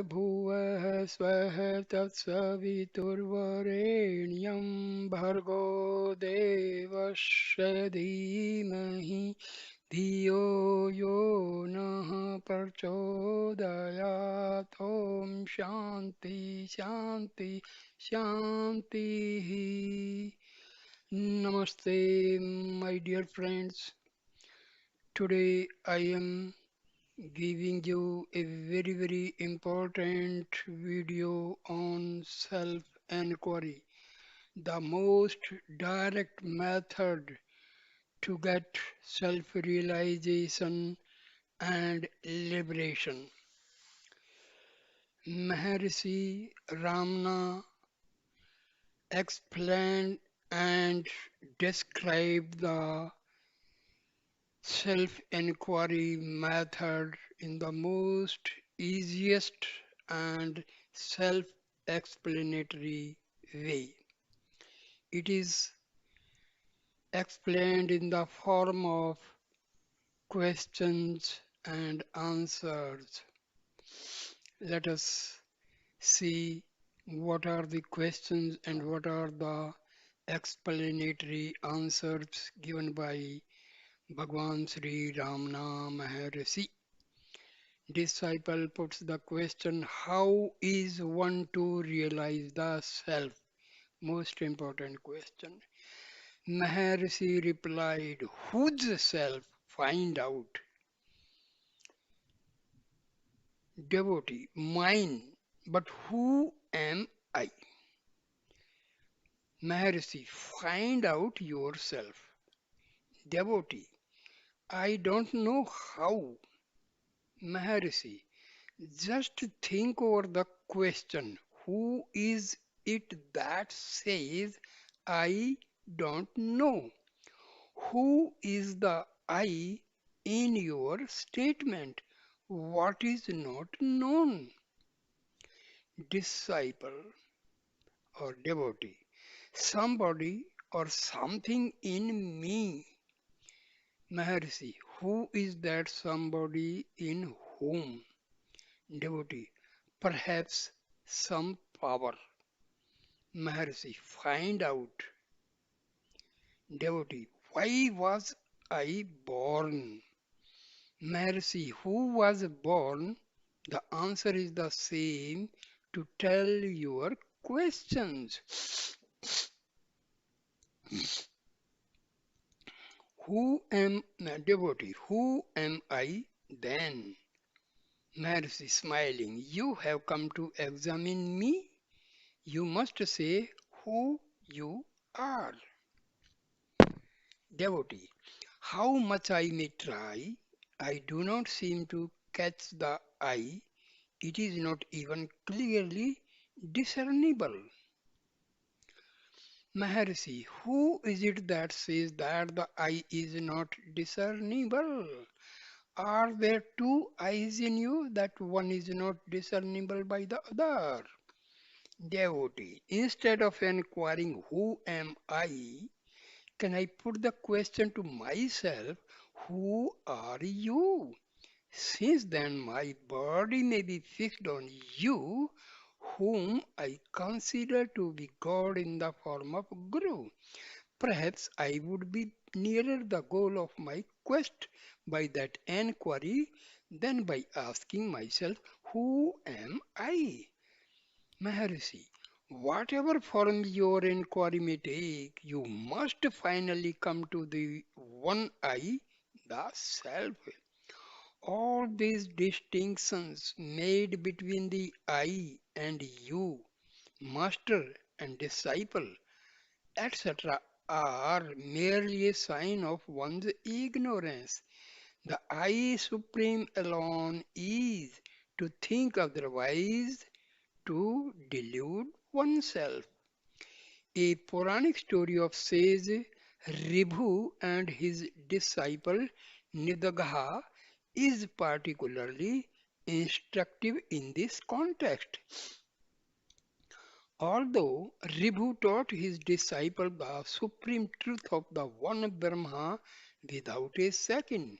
भुवः स्वः तत्सवितुर्वरेण्यं भर्गो देवस्य धीमहि धियो यो नः प्रचोदयात् ॐ शान्ति शान्ति शान्तिः. Namaste, my dear friends. Today I am giving you a very important video on self enquiry, the most direct method to get self realization and liberation. Maharshi Ramana explained and described the self enquiry method in the most easiest and self explanatory way. It is explained in the form of questions and answers. Let us see what are the questions and what are the explanatory answers given by Bhagwan Sri Ramana Maharshi. Disciple puts the question, how is one to realize the self? Most important question. Maharshi replied, whose self? Find out. Devotee, mine. But who am I? Maharshi, find out yourself. Devotee, I don't know how. Maharshi, just think over the question. Who is it that says, I don't know? Who is the I in your statement? What is not known? Disciple or devotee. Somebody or something in me. Maharshi, who is that somebody in whom? Devotee, perhaps some power. Maharshi, find out. Devotee, why was I born? Maharshi, who was born? The answer is the same to tell your questions. Who am devotee? Who am I then? Maharshi smiling, you have come to examine me. You must say who you are. Devotee, how much I may try, I do not seem to catch the I. It is not even clearly discernible. Maharshi, who is it that says that the I is not discernible? Are there two eyes in you that one is not discernible by the other? Devotee, instead of inquiring who am I, can I put the question to myself, who are you? Since then my body may be fixed on you, whom I consider to be God in the form of Guru. Perhaps I would be nearer the goal of my quest by that enquiry than by asking myself, who am I? Maharshi, whatever form your inquiry may take, you must finally come to the one I, the self. All these distinctions made between the I and you, master and disciple, etc., are merely a sign of one's ignorance. The I Supreme alone is to think otherwise, to delude oneself. A Puranic story of sage Ribhu and his disciple Nidagha is particularly instructive in this context. Although Ribhu taught his disciple the supreme truth of the one Brahma without a second,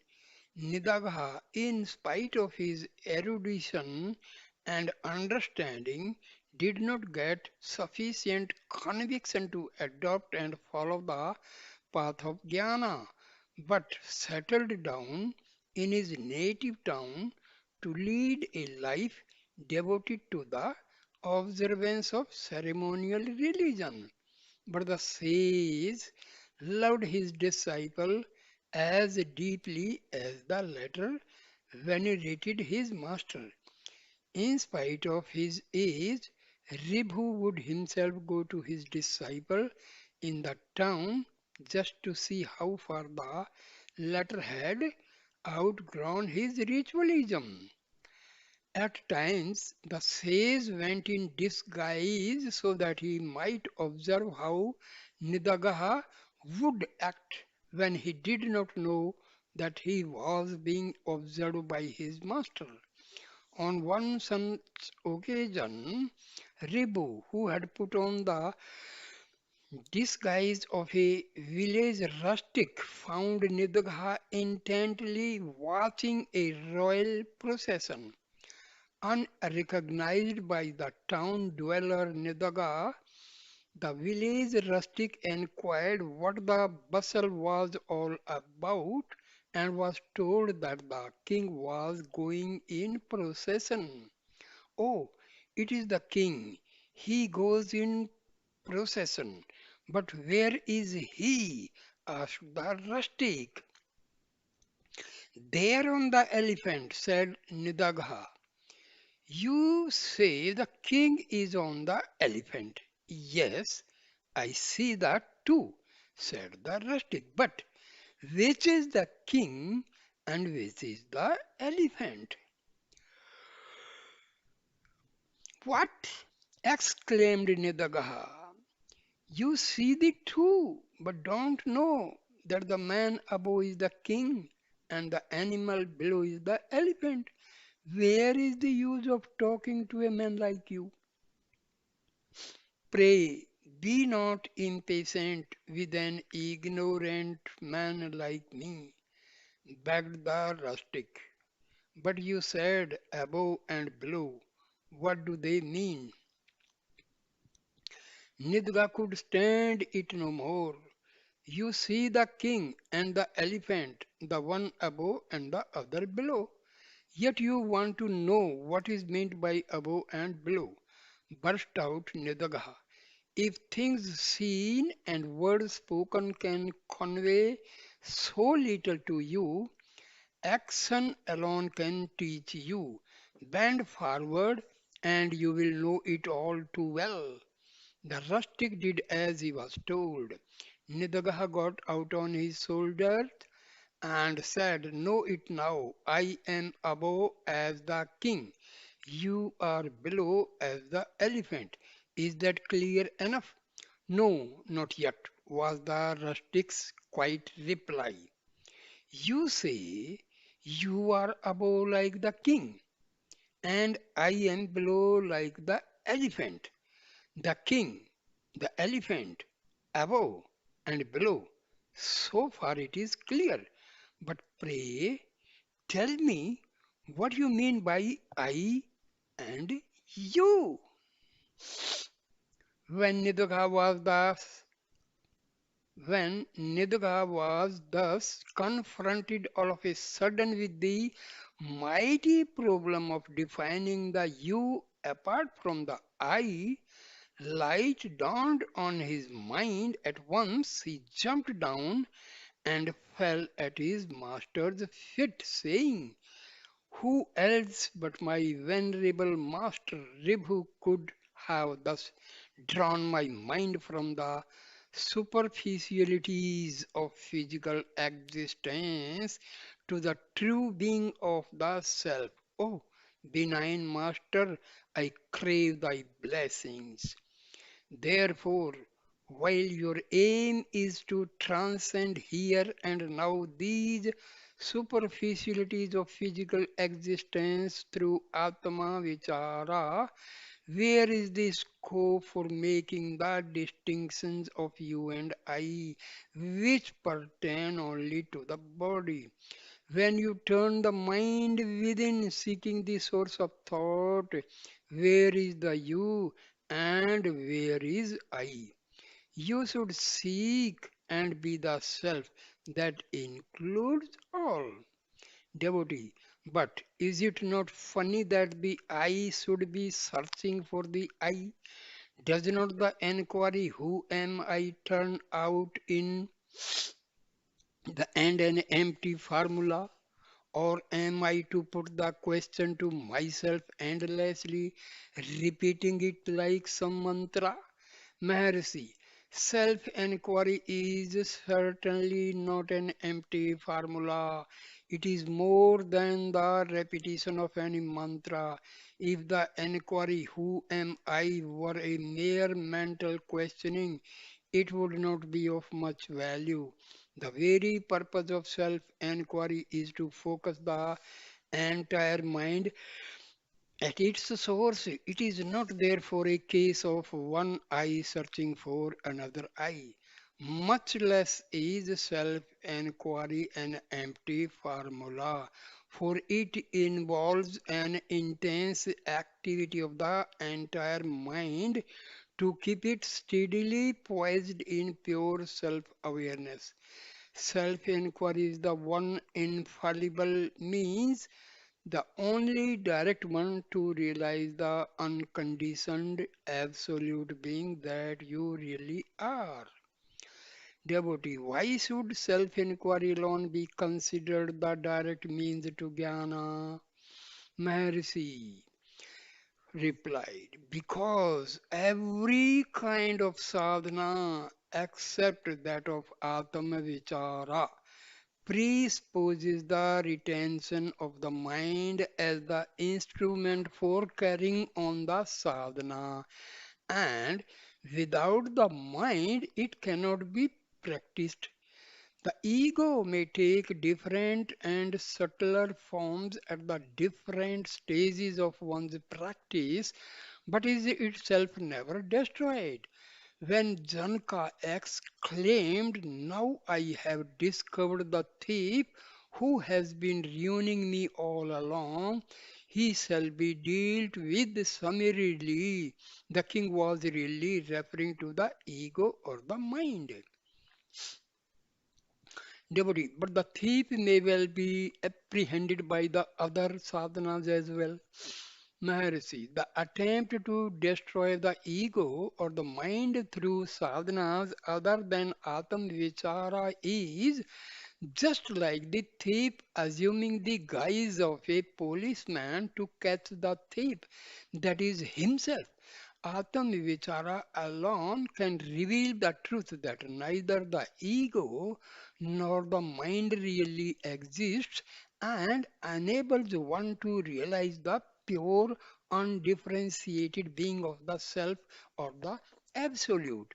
Nidagha, in spite of his erudition and understanding did not get sufficient conviction to adopt and follow the path of jnana, but settled down in his native town to lead a life devoted to the observance of ceremonial religion. But the sage loved his disciple as deeply as the latter venerated his master. In spite of his age, Ribhu would himself go to his disciple in the town just to see how far the latter had outgrown his ritualism. At times, the sage went in disguise so that he might observe how Nidagaha would act when he did not know that he was being observed by his master. On one such occasion, Ribu, who had put on the disguise of a village rustic, found Nidagha intently watching a royal procession. Unrecognized by the town dweller Nidaga, the village rustic inquired what the bustle was all about and was told that the king was going in procession. Oh, it is the king. He goes in procession. But where is he? Asked the rustic. There on the elephant, said Nidagha. You say the king is on the elephant. Yes, I see that too, said the rustic. But which is the king and which is the elephant? What? Exclaimed Nidagaha. You see the two, but don't know that the man above is the king and the animal below is the elephant. Where is the use of talking to a man like you? Pray, be not impatient with an ignorant man like me, begged the rustic. But you said above and below. What do they mean? Nidga could stand it no more. You see the king and the elephant, the one above and the other below. Yet you want to know what is meant by above and below, burst out Nidagaha. If things seen and words spoken can convey so little to you, action alone can teach you. Bend forward and you will know it all too well. The rustic did as he was told. Nidagaha got out on his shoulders and said, Know it now, I am above as the king. You are below as the elephant. Is that clear enough? No, not yet, was the rustic's quiet reply. You say you are above like the king, and I am below like the elephant. The king, the elephant, above and below. So far it is clear. But pray tell me what you mean by I and you. When Nidugha was thus when Nidugha was thus confronted all of a sudden with the mighty problem of defining the you apart from the I, light dawned on his mind at once. He jumped down and fell at his master's feet, saying, Who else but my venerable master Ribhu could have thus drawn my mind from the superficialities of physical existence to the true being of the self? Oh, benign master, I crave thy blessings. Therefore, while your aim is to transcend here and now these superficialities of physical existence through Atma Vichara, where is the scope for making the distinctions of you and I, which pertain only to the body? When you turn the mind within, seeking the source of thought, where is the you and where is I? You should seek and be the self that includes all. Devotee, but is it not funny that the I should be searching for the I? Does not the enquiry, who am I, turn out in the end an empty formula? Or am I to put the question to myself endlessly, repeating it like some mantra? Maharshi, self enquiry is certainly not an empty formula. It is more than the repetition of any mantra. If the enquiry, who am I, were a mere mental questioning, it would not be of much value. The very purpose of self enquiry is to focus the entire mind at its source. It is not therefore a case of one eye searching for another eye. Much less is self enquiry an empty formula, for it involves an intense activity of the entire mind to keep it steadily poised in pure self awareness. Self inquiry is the one infallible means, the only direct one to realize the unconditioned absolute being that you really are. Devotee, why should self inquiry alone be considered the direct means to jnana? Maharshi replied, because every kind of sadhana except that of Atma Vichara presupposes the retention of the mind as the instrument for carrying on the sadhana, and without the mind it cannot be practiced. The ego may take different and subtler forms at the different stages of one's practice, but is itself never destroyed. When Janka exclaimed, "Now I have discovered the thief who has been ruining me all along, he shall be dealt with summarily," the king was really referring to the ego or the mind. Devotee, but the thief may well be apprehended by the other sadhanas as well. Maharshi, the attempt to destroy the ego or the mind through sadhanas other than Atam Vichara is just like the thief assuming the guise of a policeman to catch the thief, that is himself. Atam Vichara alone can reveal the truth that neither the ego nor the mind really exists, and enables one to realize the pure, undifferentiated being of the self or the absolute.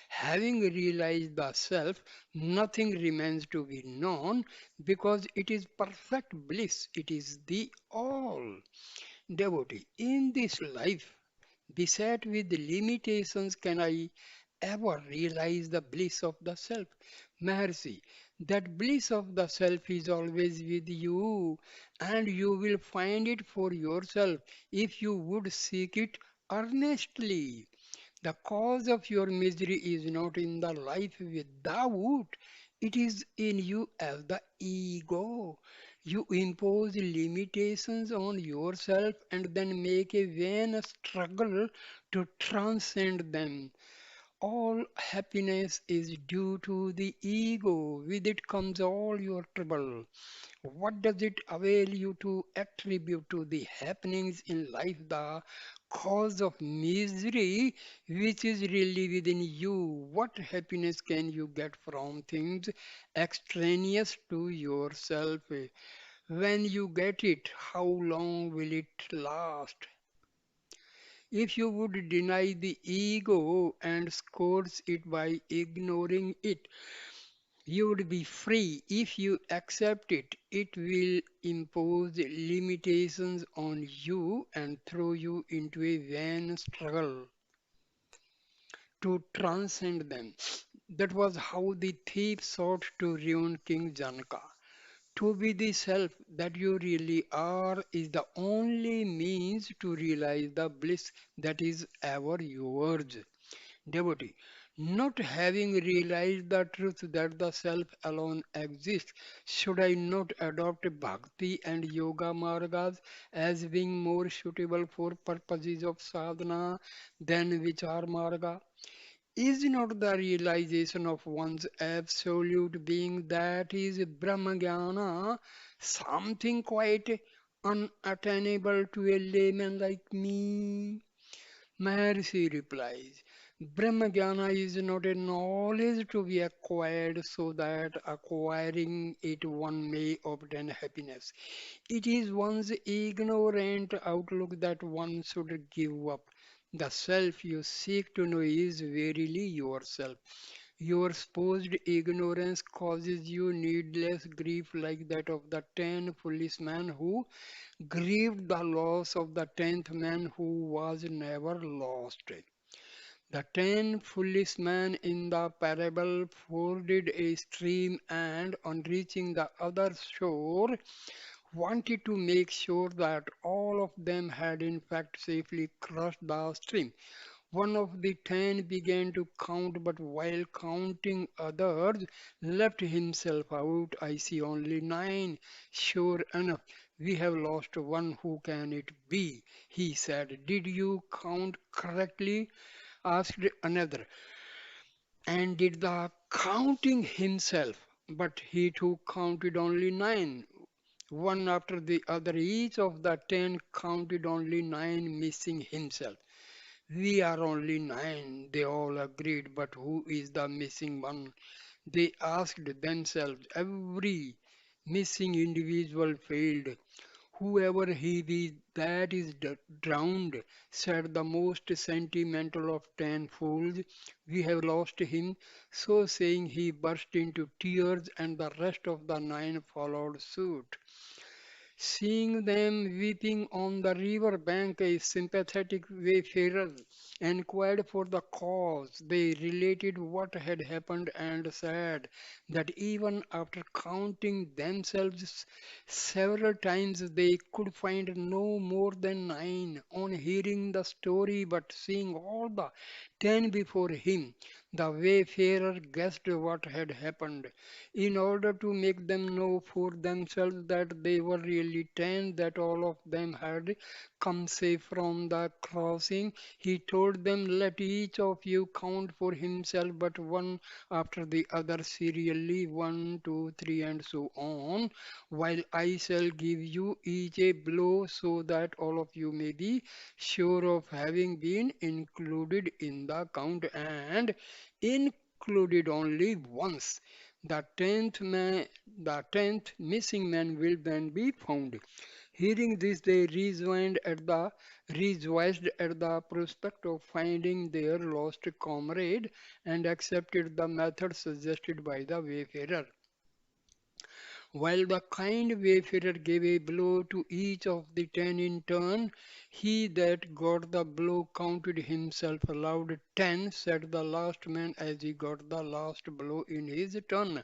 Having realized the self, nothing remains to be known because it is perfect bliss, it is the all. Devotee, in this life, beset with limitations, can I ever realize the bliss of the self? Maharshi, that bliss of the self is always with you, and you will find it for yourself if you would seek it earnestly. The cause of your misery is not in the life without, it is in you as the ego. You impose limitations on yourself and then make a vain struggle to transcend them. All happiness is due to the ego. With it comes all your trouble. What does it avail you to attribute to the happenings in life the cause of misery which is really within you? What happiness can you get from things extraneous to yourself? When you get it, how long will it last? If you would deny the ego and scourge it by ignoring it, you would be free. If you accept it, it will impose limitations on you and throw you into a vain struggle to transcend them. That was how the thief sought to ruin King Janaka. To be the self that you really are is the only means to realize the bliss that is ever yours. Devotee, not having realized the truth that the self alone exists, should I not adopt bhakti and yoga margas as being more suitable for purposes of sadhana than vichar marga? Is not the realization of one's absolute being, that is Brahmajnana, something quite unattainable to a layman like me? Maharshi replies, Brahmajnana is not a knowledge to be acquired so that acquiring it one may obtain happiness. It is one's ignorant outlook that one should give up. The self you seek to know is verily yourself. Your supposed ignorance causes you needless grief, like that of the 10 foolish men who grieved the loss of the 10th man who was never lost. The 10 foolish men in the parable forded a stream and, on reaching the other shore, wanted to make sure that all of them had in fact safely crossed the stream. One of the 10 began to count, but while counting others, left himself out. I see only 9. Sure enough, we have lost one. Who can it be? He said. Did you count correctly? Asked another. And did the counting himself. But he too counted only 9. One after the other, each of the 10 counted only 9, missing himself. We are only 9, they all agreed, but who is the missing one? They asked themselves. Every missing individual failed. Whoever he be that is drowned, said the most sentimental of 10 fools. We have lost him. So saying, he burst into tears, and the rest of the 9 followed suit. Seeing them weeping on the river bank, a sympathetic wayfarer inquired for the cause. They related what had happened and said that even after counting themselves several times, they could find no more than 9. On hearing the story but seeing all the 10 before him, the wayfarer guessed what had happened. In order to make them know for themselves that they were really 10, that all of them had come safe from the crossing, he told them, let each of you count for himself, but one after the other serially, 1, 2, 3, and so on, while I shall give you each a blow so that all of you may be sure of having been included in the count, and included only once. The tenth missing man will then be found. Hearing this, they rejoiced at the prospect of finding their lost comrade, and accepted the method suggested by the wayfarer. While the kind wayfarer gave a blow to each of the 10 in turn, he that got the blow counted himself aloud. 10, said the last man as he got the last blow in his turn.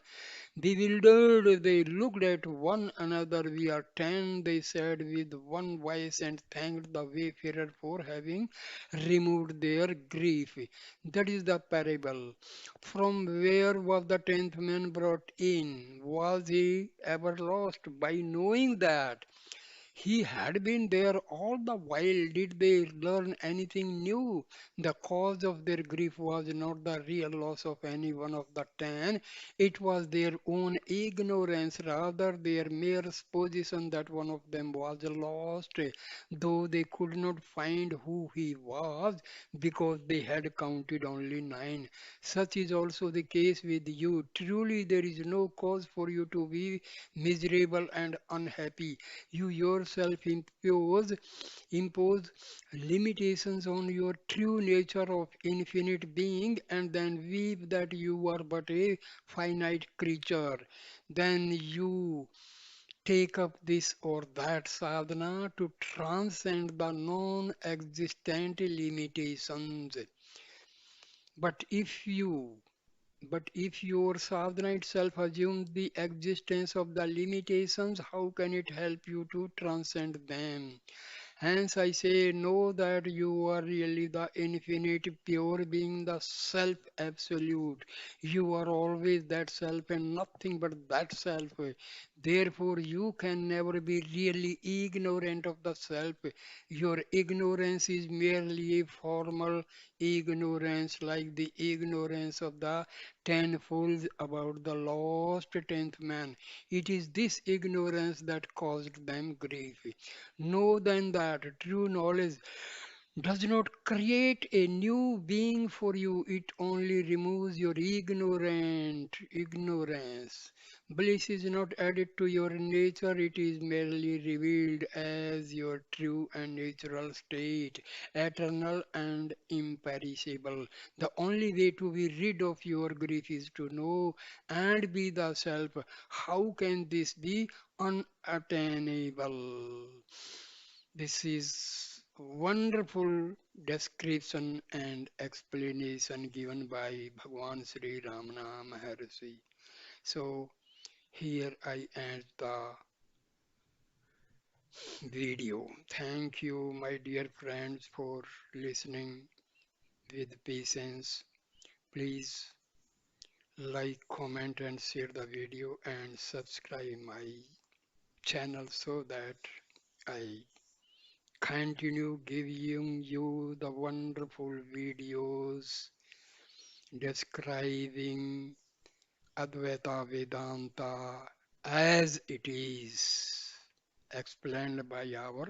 Bewildered, they looked at one another. We are 10, they said with one voice, and thanked the wayfarer for having removed their grief. That is the parable. From where was the 10th man brought in? Was he ever lost? By knowing that he had been there all the while. Did they learn anything new? The cause of their grief was not the real loss of any one of the 10. It was their own ignorance, rather their mere supposition that one of them was lost, though they could not find who he was because they had counted only 9. Such is also the case with you. Truly, there is no cause for you to be miserable and unhappy. You yourself impose limitations on your true nature of infinite being, and then weep that you are but a finite creature. Then you take up this or that sadhana to transcend the non-existent limitations. But if you But if your sadhana itself assumes the existence of the limitations, how can it help you to transcend them? Hence, I say, know that you are really the infinite pure being, the self absolute. You are always that self and nothing but that self. Therefore, you can never be really ignorant of the self. Your ignorance is merely a formal ignorance, like the ignorance of the ten fools about the lost tenth man. It is this ignorance that caused them grief. Know then that true knowledge does not create a new being for you, it only removes your ignorance. Bliss is not added to your nature, it is merely revealed as your true and natural state, eternal and imperishable. The only way to be rid of your grief is to know and be the self. How can this be unattainable? This is wonderful description and explanation given by Bhagwan Sri Ramana Maharshi. So here I end the video. Thank you, my dear friends, for listening with patience. Please like, comment, and share the video and subscribe my channel so that I continue giving you the wonderful videos describing Advaita Vedanta as it is explained by our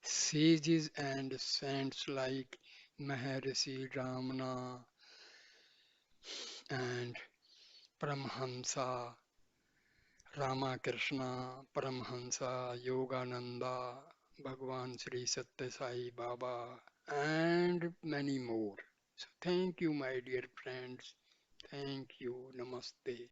sages and saints like Maharshi Ramana and Paramhamsa Ramakrishna, Paramhamsa Yogananda, Bhagwan Sri Satya Sai Baba, and many more. So thank you, my dear friends. Thank you. Namaste.